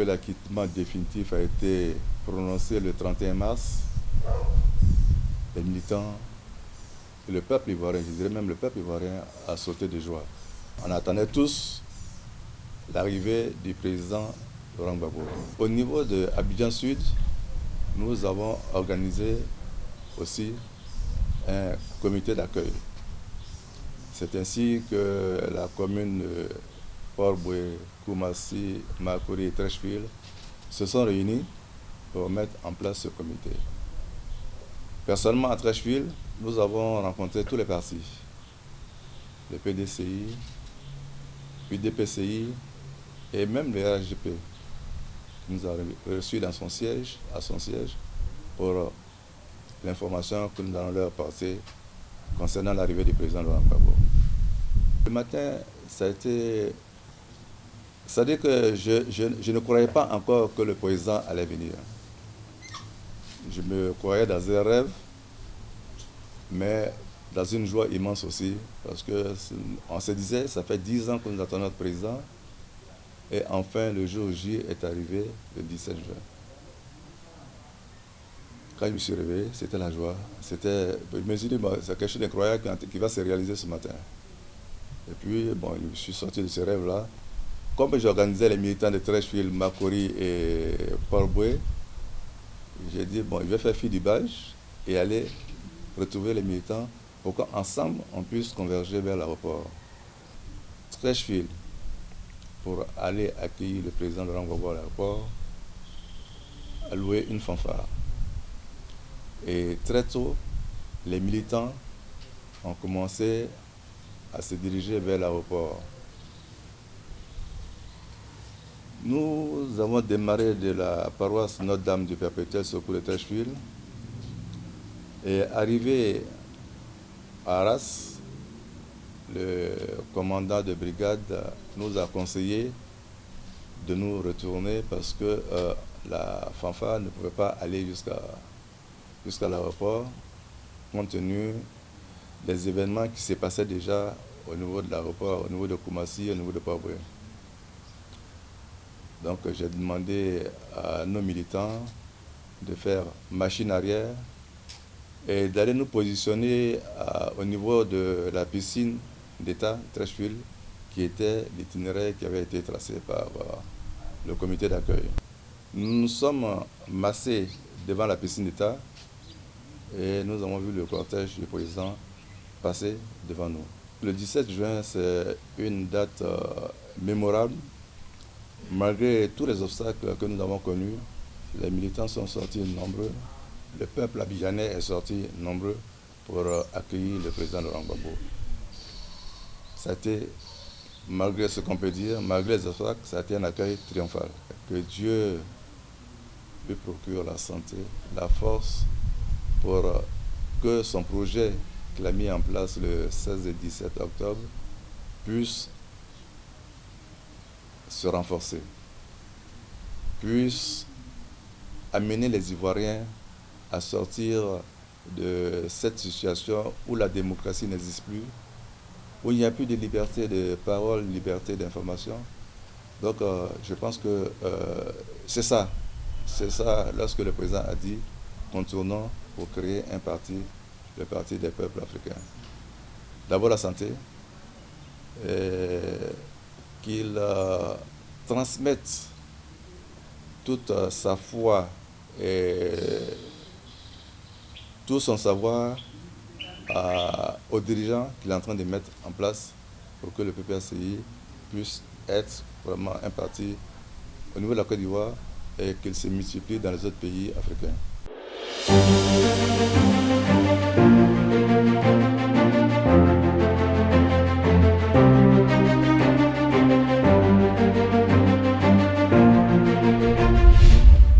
l'acquittement définitif a été prononcé le 31 mars, les militants et le peuple ivoirien, je dirais même le peuple ivoirien, a sauté de joie. On attendait tous l'arrivée du président Laurent Gbagbo. Au niveau de Abidjan Sud, nous avons organisé aussi un comité d'accueil. C'est ainsi que la commune de Port-Boué, Koumassi, Makori et Treichville se sont réunis pour mettre en place ce comité. Personnellement, à Treichville, nous avons rencontré tous les partis, le PDCI, UDPCI et même le RHGP, qui nous a reçus dans son siège, à son siège, pour l'information que nous allons leur porter concernant l'arrivée du président Laurent Gbagbo. Le matin, ça a été... C'est-à-dire que je ne croyais pas encore que le président allait venir. Je me croyais dans un rêve, mais dans une joie immense aussi, parce qu'on se disait, ça fait 10 ans que nous attendons notre président, et enfin le jour J est arrivé le 17 juin. Quand je me suis réveillé, c'était la joie. Je me suis dit, bon, c'est quelque chose d'incroyable qui va se réaliser ce matin. Et puis, bon, je suis sorti de ce rêve-là. Comme j'organisais les militants de Treichville, Makori et Port-Boué, j'ai dit, bon, je vais faire fi du badge et aller retrouver les militants pour qu'ensemble, on puisse converger vers l'aéroport. Treichville, pour aller accueillir le président Laurent Gbagbo à l'aéroport, a loué une fanfare. Et très tôt, les militants ont commencé à se diriger vers l'aéroport. Nous avons démarré de la paroisse Notre-Dame du Perpétuel Secours de Treichville et arrivé à Arras, le commandant de brigade nous a conseillé de nous retourner parce que la fanfare ne pouvait pas aller jusqu'à l'aéroport compte tenu des événements qui se passaient déjà au niveau de l'aéroport, au niveau de Koumassi, au niveau de Port-Boué. Donc j'ai demandé à nos militants de faire machine arrière et d'aller nous positionner au niveau de la piscine d'État Treichville, qui était l'itinéraire qui avait été tracé par le comité d'accueil. Nous nous sommes massés devant la piscine d'État et nous avons vu le cortège du président passer devant nous. Le 17 juin, c'est une date mémorable. Malgré tous les obstacles que nous avons connus, les militants sont sortis nombreux. Le peuple abidjanais est sorti nombreux pour accueillir le président Laurent Gbagbo. Ça a été, malgré ce qu'on peut dire, malgré les obstacles, ça a été un accueil triomphal. Que Dieu lui procure la santé, la force pour que son projet qu'il a mis en place le 16 et 17 octobre puisse se renforcer, puisse amener les Ivoiriens à sortir de cette situation où la démocratie n'existe plus, où il n'y a plus de liberté de parole, liberté d'information. Donc je pense que c'est ça lorsque le président a dit contournons pour créer un parti, le parti des peuples africains. D'abord la santé, qu'il transmette toute sa foi et tout son savoir aux dirigeants qu'il est en train de mettre en place pour que le PPACI puisse être vraiment un parti au niveau de la Côte d'Ivoire et qu'il se multiplie dans les autres pays africains.